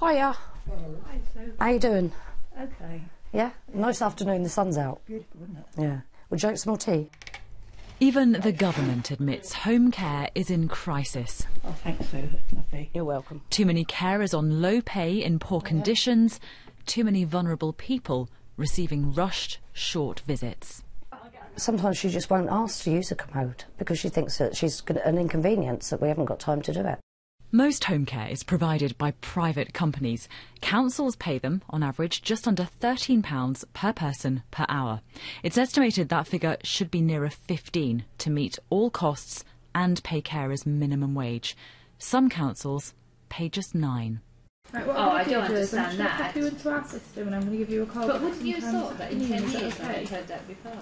Hiya. Hi, Sue. How you doing? Okay. Yeah? Nice afternoon, the sun's out. Beautiful, isn't it? Yeah. Would you like some more tea? Even the government admits home care is in crisis. Oh, thanks, Sue. That's lovely. You're welcome. Too many carers on low pay in poor conditions, too many vulnerable people receiving rushed, short visits. Sometimes she just won't ask to use a commode because she thinks that she's an inconvenience, that we haven't got time to do it. Most home care is provided by private companies. Councils pay them, on average, just under £13 per person per hour. It's estimated that figure should be nearer 15 to meet all costs and pay carers minimum wage. Some councils pay just 9. Right, I don't understand that. I'm going to pop you into our system and I'm going to give you a call. But wouldn't you have thought that in 10 years okay? I haven't heard that before?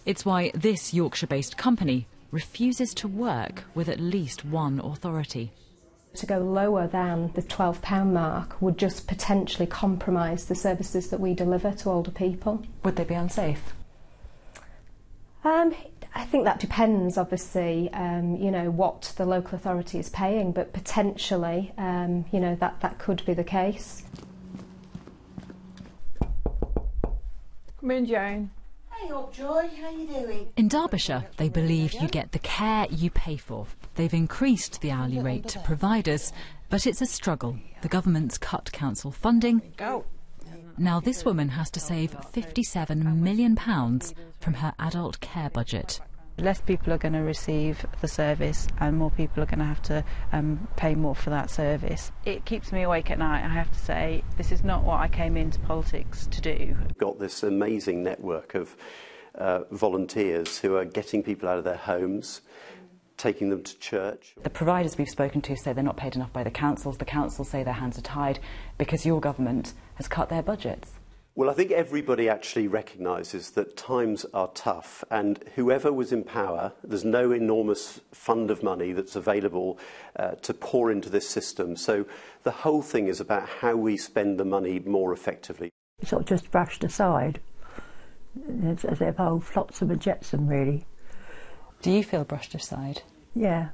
It's why this Yorkshire-based company refuses to work with at least one authority. To go lower than the £12 mark would just potentially compromise the services that we deliver to older people. Would they be unsafe? I think that depends, obviously, what the local authority is paying, but potentially, that could be the case. Come in, Jane. Hey up, Joy, how you doing? In Derbyshire, they believe you get the care you pay for. They've increased the hourly rate to providers, but it's a struggle. The government's cut council funding. Now this woman has to save £57 million from her adult care budget. Less people are going to receive the service and more people are going to have to pay more for that service. It keeps me awake at night, I have to say. This is not what I came into politics to do. We've got this amazing network of volunteers who are getting people out of their homes, taking them to church. The providers we've spoken to say they're not paid enough by the councils. The councils say their hands are tied because your government has cut their budgets. Well, I think everybody actually recognises that times are tough, and whoever was in power, there's no enormous fund of money that's available to pour into this system. So the whole thing is about how we spend the money more effectively. Sort of just brushed aside. It's as if old Flotsam and Jetsam, really. Do you feel brushed aside? Yeah.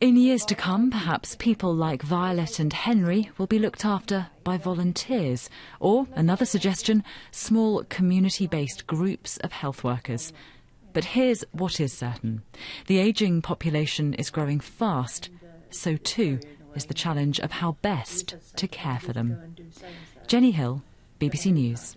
In years to come, perhaps people like Violet and Henry will be looked after by volunteers, or, another suggestion, small community-based groups of health workers. But here's what is certain. The ageing population is growing fast, so too is the challenge of how best to care for them. Jenny Hill, BBC News.